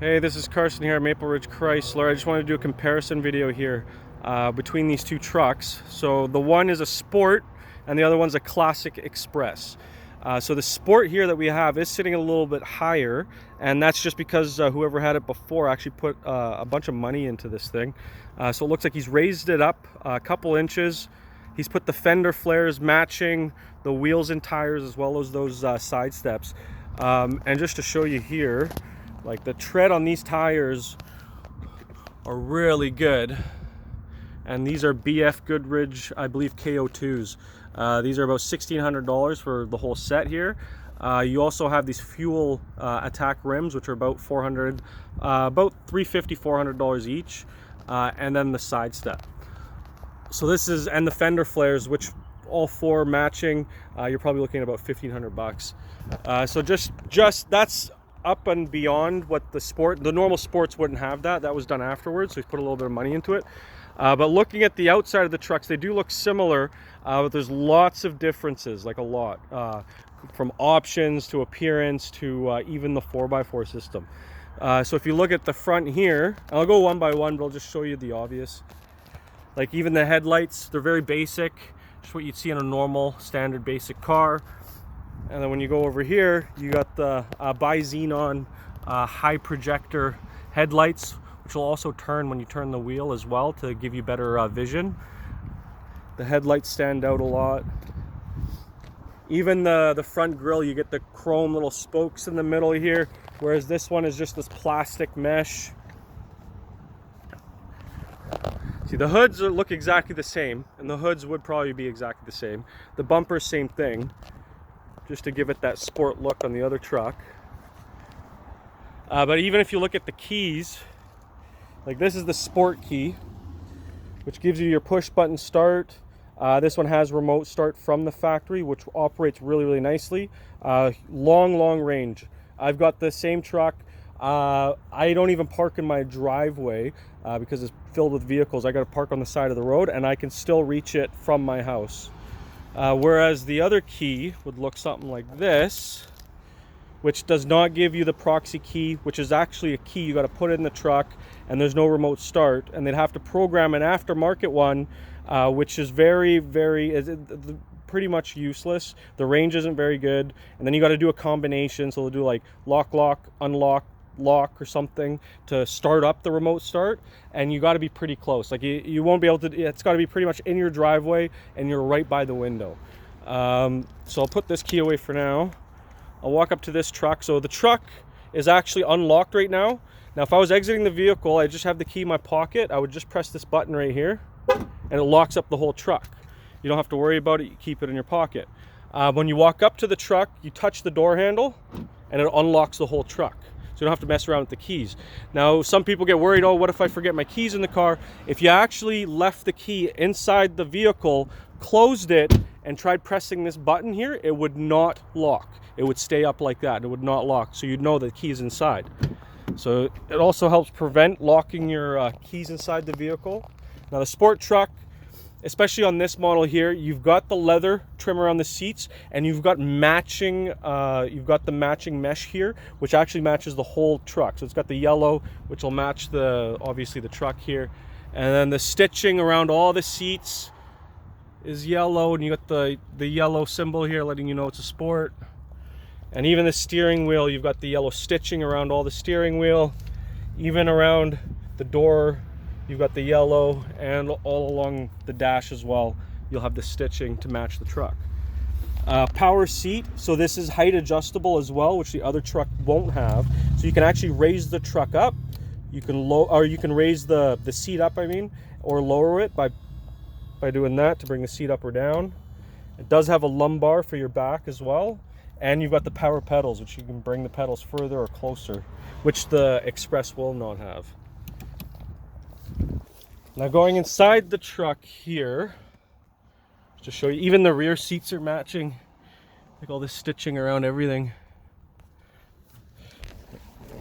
Hey, this is Carson here at Maple Ridge Chrysler. I just wanted to do a comparison video here between these two trucks. So the one is a Sport and the other one's a Classic Express. So the Sport here that we have is sitting a little bit higher, and that's just because whoever had it before actually put a bunch of money into this thing. So it looks like he's raised it up a couple inches. He's put the fender flares matching the wheels and tires as well as those side steps. And just to show you here, like the tread on these tires are really good, and these are BF Goodrich, I believe, KO2s. These are about $1,600 for the whole set here. You also have these fuel attack rims, which are about $400, about $350, $400 each, and then the side step. So this is, and the fender flares, which all four matching, you're probably looking at about 1,500 bucks. So just that's up and beyond what the normal Sports wouldn't have. That was done afterwards, so he's put a little bit of money into it. But looking at the outside of the trucks, they do look similar, but there's lots of differences, like a lot, from options to appearance to even the 4x4 system. So if you look at the front here, and I'll go one by one, but I'll just show you the obvious. Like even the headlights, they're very basic, just what you'd see in a normal standard basic car. And then when you go over here, you got the bi-xenon high projector headlights, which will also turn when you turn the wheel as well to give you better vision. The headlights stand out a lot. Even the front grille, you get the chrome little spokes in the middle here, whereas this one is just this plastic mesh. See, the hoods look exactly the same, and the hoods would probably be exactly the same. The bumpers, same thing, just to give it that sport look on the other truck. But even if you look at the keys, like this is the Sport key, which gives you your push button start. This one has remote start from the factory, which operates really, really nicely. Long range. I've got the same truck. I don't even park in my driveway because it's filled with vehicles. I got to park on the side of the road, and I can still reach it from my house. Whereas the other key would look something like this, which does not give you the proxy key, which is actually a key you got to put in the truck, and there's no remote start, and they'd have to program an aftermarket one, which is pretty much useless. The range isn't very good, and then you got to do a combination, so they'll do like lock, unlock, lock or something to start up the remote start, and you got to be pretty close. Like you won't be able to, it's got to be pretty much in your driveway and you're right by the window. So I'll put this key away for now. I'll walk up to this truck. So the truck is actually unlocked right now. Now if I was exiting the vehicle, I just have the key in my pocket, I would just press this button right here and it locks up the whole truck. You don't have to worry about it, you keep it in your pocket. When you walk up to the truck, you touch the door handle and it unlocks the whole truck. So you don't have to mess around with the keys. Now, some people get worried, oh, what if I forget my keys in the car? If you actually left the key inside the vehicle, closed it, and tried pressing this button here, it would not lock. It would stay up like that. It would not lock. So you'd know the key is inside. So it also helps prevent locking your keys inside the vehicle. Now, the Sport truck, especially on this model here, you've got the leather trim around the seats, and you've got matching, the matching mesh here, which actually matches the whole truck. So it's got the yellow, which will match obviously the truck here, and then the stitching around all the seats is yellow, and you got the yellow symbol here letting you know it's a Sport. And even the steering wheel, you've got the yellow stitching around all the steering wheel, even around the door. You've got the yellow, and all along the dash as well, you'll have the stitching to match the truck. Power seat, so this is height adjustable as well, which the other truck won't have. So you can actually raise the truck up, you can raise the seat up, or lower it by doing that to bring the seat up or down. It does have a lumbar for your back as well, and you've got the power pedals, which you can bring the pedals further or closer, which the Express will not have. Now going inside the truck here, to show you, even the rear seats are matching, like all this stitching around everything.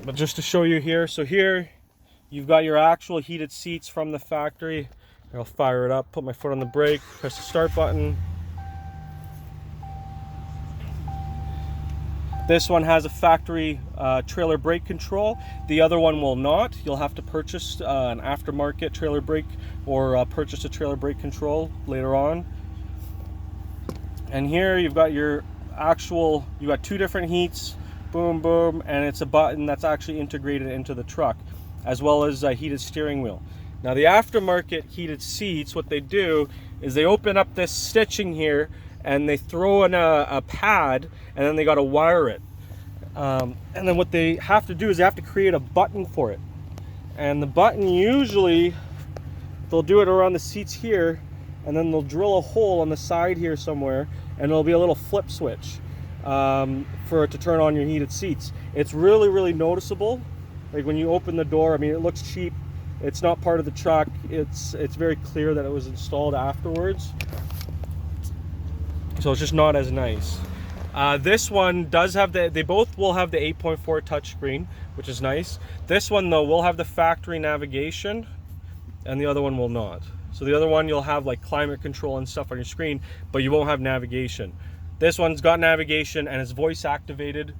But just to show you here, so here you've got your actual heated seats from the factory. I'll fire it up, put my foot on the brake, press the start button. This one has a factory trailer brake control. The other one will not. You'll have to purchase an aftermarket trailer brake or purchase a trailer brake control later on. And here you've got your actual, you got 2 different heats, boom, boom, and it's a button that's actually integrated into the truck, as well as a heated steering wheel. Now the aftermarket heated seats, what they do is they open up this stitching here and they throw in a pad, and then they got to wire it. And then what they have to do is they have to create a button for it. And the button, usually, they'll do it around the seats here, and then they'll drill a hole on the side here somewhere, and there'll be a little flip switch for it to turn on your heated seats. It's really, really noticeable. Like when you open the door, I mean, it looks cheap. It's not part of the truck. It's very clear that it was installed afterwards. So it's just not as nice. This one does have they both will have the 8.4 touchscreen, which is nice. This one though will have the factory navigation, and the other one will not. So the other one you'll have like climate control and stuff on your screen, but you won't have navigation. This one's got navigation and it's voice activated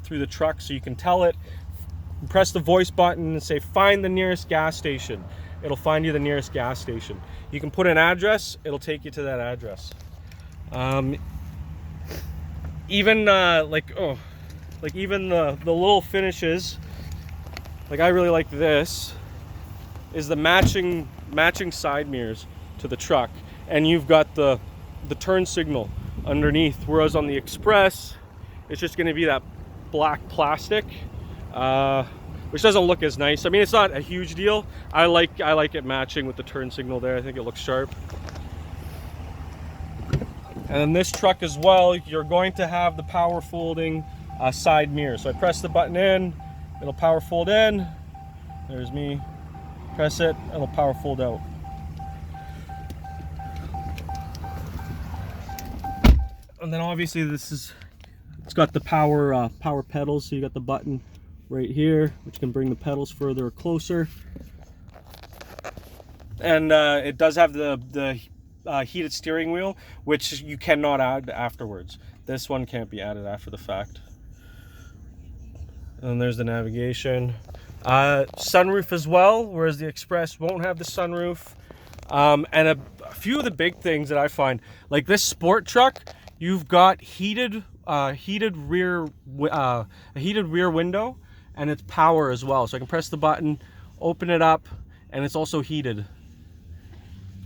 through the truck, so you can tell it, press the voice button and say find the nearest gas station. It'll find you the nearest gas station. You can put an address, it'll take you to that address. Even even the little finishes, like I really like this, is the matching side mirrors to the truck, and you've got the turn signal underneath, whereas on the Express it's just going to be that black plastic, which doesn't look as nice. I mean, it's not a huge deal. I like it matching with the turn signal there. I think it looks sharp. And in this truck as well, you're going to have the power folding side mirror. So I press the button in, it'll power fold in. There's me. Press it, it'll power fold out. And then obviously it's got the power pedals. So you got the button right here, which can bring the pedals further or closer. And it does have the heated steering wheel, which you cannot add afterwards. This one can't be added after the fact. And then there's the navigation. Sunroof as well, whereas the Express won't have the sunroof. And a few of the big things that I find, like this sport truck, you've got a heated rear window, and it's power as well. So I can press the button, open it up, and it's also heated,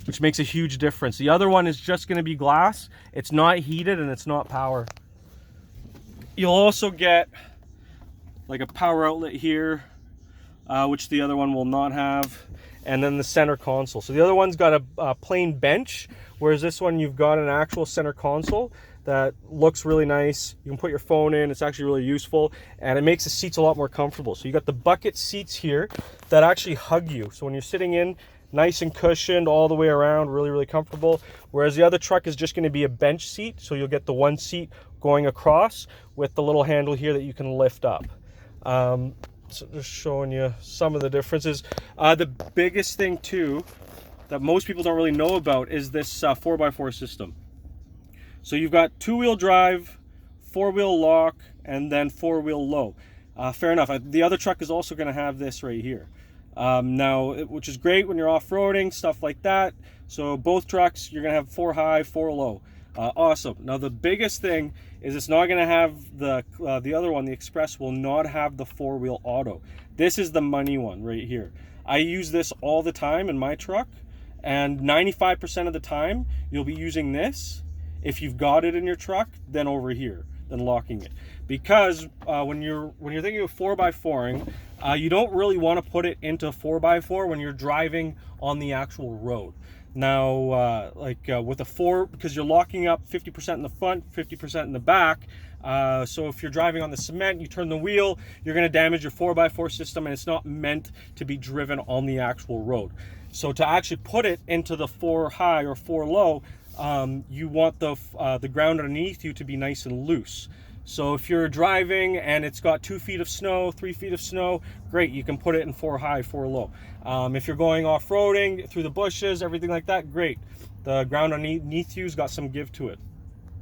which makes a huge difference. The other one is just going to be glass. It's not heated and it's not power. You'll also get like a power outlet here, which the other one will not have, and then the center console. So the other one's got a plain bench, whereas this one you've got an actual center console that looks really nice. You can put your phone in. It's actually really useful, and it makes the seats a lot more comfortable. So you got the bucket seats here that actually hug you. So when you're sitting in, nice and cushioned all the way around, really, really comfortable. Whereas the other truck is just going to be a bench seat, so you'll get the one seat going across with the little handle here that you can lift up. So just showing you some of the differences. The biggest thing too that most people don't really know about is this 4x4 system. So you've got 2-wheel drive, 4-wheel lock, and then 4-wheel low. Fair enough. The other truck is also going to have this right here. Now, which is great when you're off-roading, stuff like that. So both trucks, you're going to have 4 high, 4 low. Awesome. Now the biggest thing is it's not going to have the other one, the Express will not have the 4-wheel auto. This is the money one right here. I use this all the time in my truck, and 95% of the time you'll be using this if you've got it in your truck, then over here, than locking it. Because when you're thinking of 4x4ing, you don't really want to put it into 4x4 when you're driving on the actual road. Now, with a 4, because you're locking up 50% in the front, 50% in the back. So if you're driving on the cement, you turn the wheel, you're going to damage your 4x4 system, and it's not meant to be driven on the actual road. So to actually put it into the 4 high or 4 low, you want the ground underneath you to be nice and loose. So if you're driving and it's got 2 feet of snow, 3 feet of snow, great, you can put it in 4 high, 4 low. If you're going off-roading through the bushes, everything like that, great. The ground underneath you's got some give to it.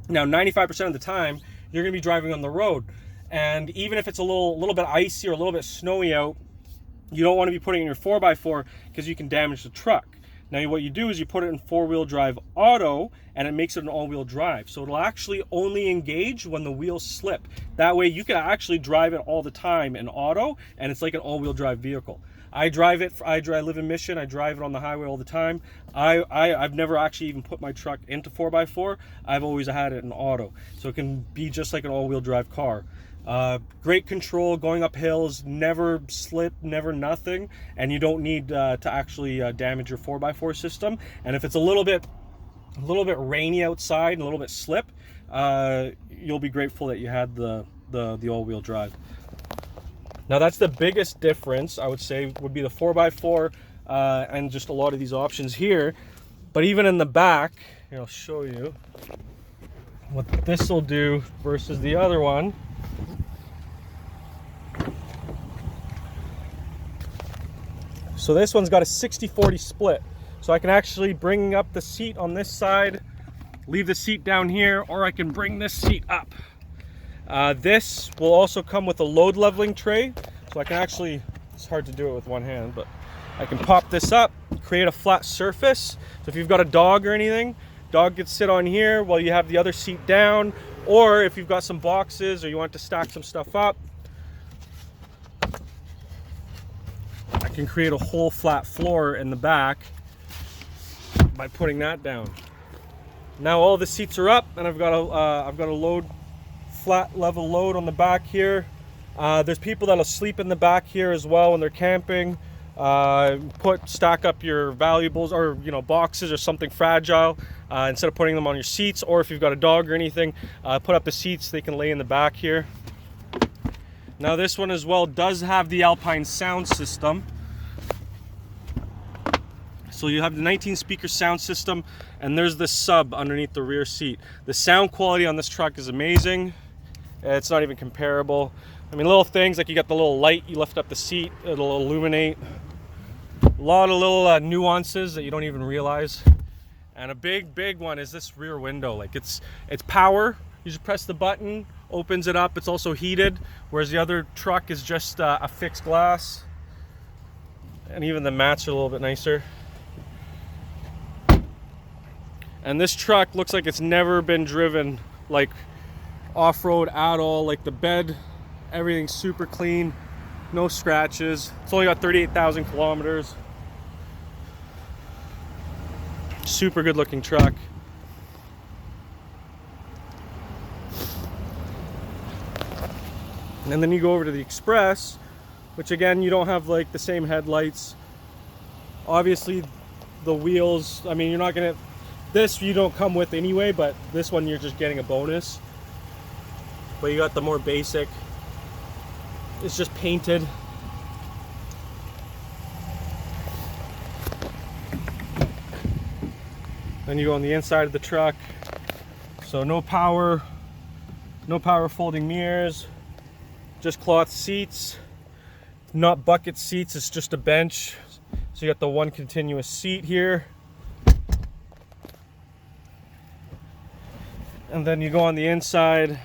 Now, 95% of the time, you're going to be driving on the road. And even if it's a little bit icy or a little bit snowy out, you don't want to be putting it in your 4x4 because you can damage the truck. Now what you do is you put it in 4-wheel drive auto, and it makes it an all-wheel drive. So it'll actually only engage when the wheels slip. That way you can actually drive it all the time in auto, and it's like an all-wheel drive vehicle. I drive it, I live in Mission, I drive it on the highway all the time. I've never actually even put my truck into 4x4. I've always had it in auto. So it can be just like an all-wheel drive car. Great control going up hills, never slip, never nothing, and you don't need to actually damage your 4x4 system. And if it's a little bit rainy outside and a little bit slip, you'll be grateful that you had the all-wheel drive. Now that's the biggest difference, I would say, would be the 4x4 and just a lot of these options here. But even in the back, here, I'll show you what this will do versus the other one. So this one's got a 60-40 split. So I can actually bring up the seat on this side, leave the seat down here, or I can bring this seat up. This will also come with a load leveling tray. So I can actually, it's hard to do it with one hand, but I can pop this up, create a flat surface. So if you've got a dog or anything, dog can sit on here while you have the other seat down. Or if you've got some boxes or you want to stack some stuff up, I can create a whole flat floor in the back by putting that down. Now all the seats are up, and I've got a flat level load on the back here. There's people that'll sleep in the back here as well when they're camping. Stack up your valuables or boxes or something fragile instead of putting them on your seats. Or if you've got a dog or anything, put up the seats. They can lay in the back here. Now this one as well does have the Alpine sound system. So you have the 19 speaker sound system, and there's the sub underneath the rear seat. The sound quality on this truck is amazing. It's not even comparable. I mean, little things like you got the little light, you lift up the seat, it'll illuminate. A lot of little nuances that you don't even realize. And a big one is this rear window. Like it's power. You just press the button, opens it up. It's also heated, whereas the other truck is just a fixed glass. And even the mats are a little bit nicer. And this truck looks like it's never been driven like off-road at all. Like the bed, everything's super clean, no scratches. It's only got 38,000 kilometers. Super good looking truck. And then you go over to the Express, which again, you don't have like the same headlights. Obviously the wheels, I mean, you're not gonna, this you don't come with anyway, but this one you're just getting a bonus. But you got the more basic, it's just painted. Then you go on the inside of the truck. So no power folding mirrors, just cloth seats, not bucket seats, it's just a bench. So you got the one continuous seat here. And then you go on the inside,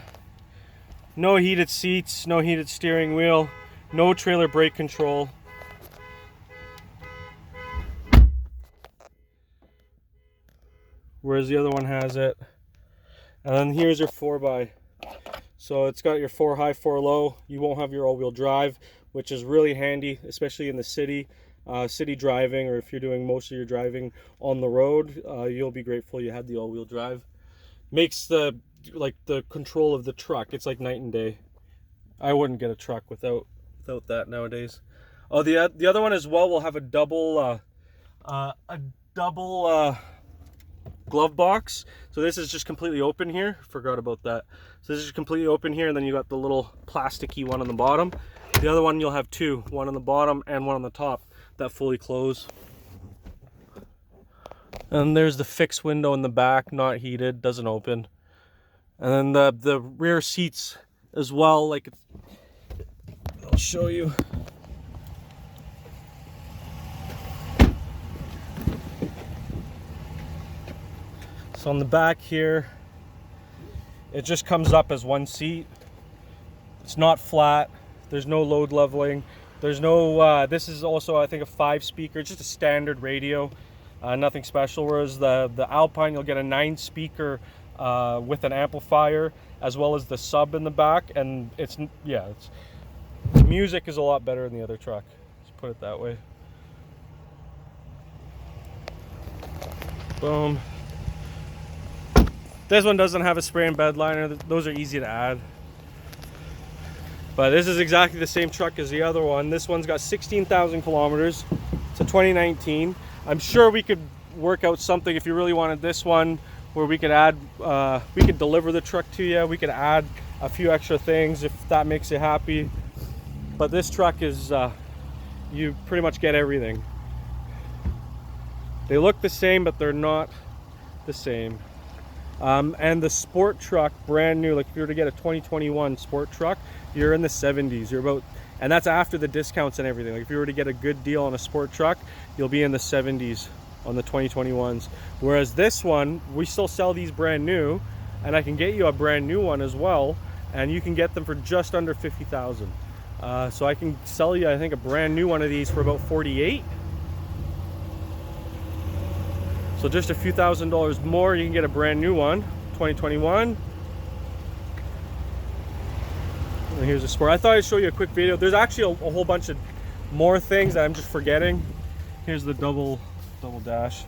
no heated seats, no heated steering wheel, no trailer brake control. Whereas the other one has it. And then here's your 4x. So it's got your 4 high, 4 low. You won't have your all-wheel drive, which is really handy, especially in the city. City driving, or if you're doing most of your driving on the road, you'll be grateful you had the all-wheel drive. Makes the control of the truck, it's like night and day. I wouldn't get a truck without that nowadays. Oh, the other one as well will have a double glove box. So this is just completely open here. Forgot about that. So this is completely open here, and then you got the little plasticky one on the bottom. The other one you'll have two, one on the bottom and one on the top that fully close. And there's the fixed window in the back, not heated, doesn't open. And then the rear seats as well, like I'll show you. So on the back here, it just comes up as one seat. It's not flat. There's no load leveling. There's no, this is also, I think, a 5-speaker, just a standard radio, nothing special. Whereas the Alpine, you'll get a 9-speaker with an amplifier, as well as the sub in the back. And it's, yeah, the music is a lot better in the other truck. Let's put it that way. Boom. This one doesn't have a spray and bed liner. Those are easy to add. But this is exactly the same truck as the other one. This one's got 16,000 kilometers. It's a 2019. I'm sure we could work out something if you really wanted this one, where we could add, we could deliver the truck to you. We could add a few extra things if that makes you happy. But this truck is, you pretty much get everything. They look the same, but they're not the same. And the sport truck, brand new, like if you were to get a 2021 sport truck, you're in the 70s. You're about, and that's after the discounts and everything. Like if you were to get a good deal on a sport truck, you'll be in the 70s on the 2021s. Whereas this one, we still sell these brand new, and I can get you a brand new one as well, and you can get them for just under 50,000. So I can sell you, I think, a brand new one of these for about 48. So just a few $1,000s more, you can get a brand new one, 2021. And here's a sport. I thought I'd show you a quick video. There's actually a whole bunch of more things that I'm just forgetting. Here's the double dash.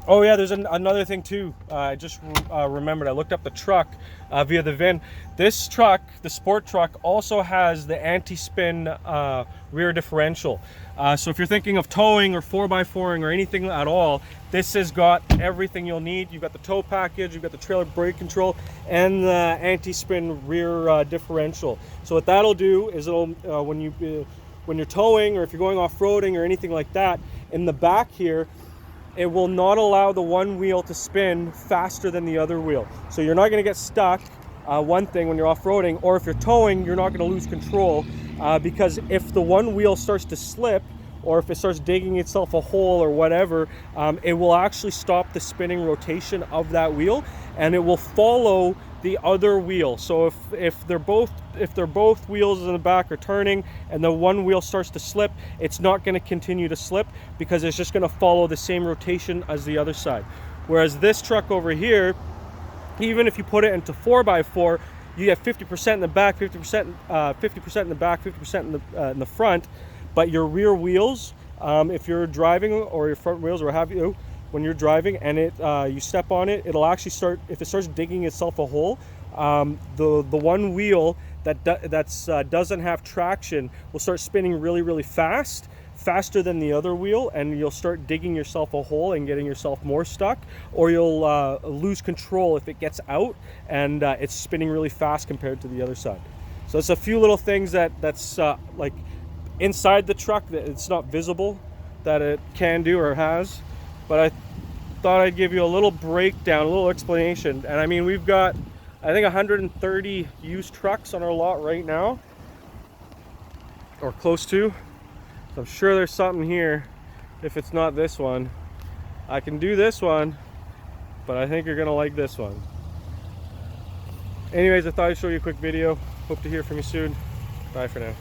Oh yeah, there's another thing too. I just remembered. I looked up the truck via the VIN. This truck, the sport truck, also has the anti-spin rear differential. So if you're thinking of towing or 4x4ing or anything at all, this has got everything you'll need. You've got the tow package, you've got the trailer brake control, and the anti-spin rear differential. So what that'll do is it'll, when you're towing or if you're going off-roading or anything like that, in the back here, it will not allow the one wheel to spin faster than the other wheel. So you're not going to get stuck, one thing, when you're off-roading, or if you're towing, you're not going to lose control, because if the one wheel starts to slip, or if it starts digging itself a hole or whatever, it will actually stop the spinning rotation of that wheel, and it will follow the other wheel. So if they're both wheels in the back are turning and the one wheel starts to slip, it's not going to continue to slip because it's just going to follow the same rotation as the other side. Whereas this truck over here, even if you put it into 4x4, you have 50% in the back, 50% in the back, 50% in the front. But your rear wheels, if you're driving, or your front wheels, or what have you, when you're driving and you step on it, it'll actually start, if it starts digging itself a hole, the one wheel that doesn't have traction will start spinning really, really fast, faster than the other wheel, and you'll start digging yourself a hole and getting yourself more stuck, or you'll lose control if it gets out and it's spinning really fast compared to the other side. So it's a few little things that's like inside the truck that it's not visible that it can do or has, but I thought I'd give you a little breakdown, a little explanation. And I mean, we've got, I think, 130 used trucks on our lot right now, or close to. So I'm sure there's something here. If it's not this one, I can do this one, but I think you're gonna like this one. Anyways, I thought I'd show you a quick video. Hope to hear from you soon. Bye for now.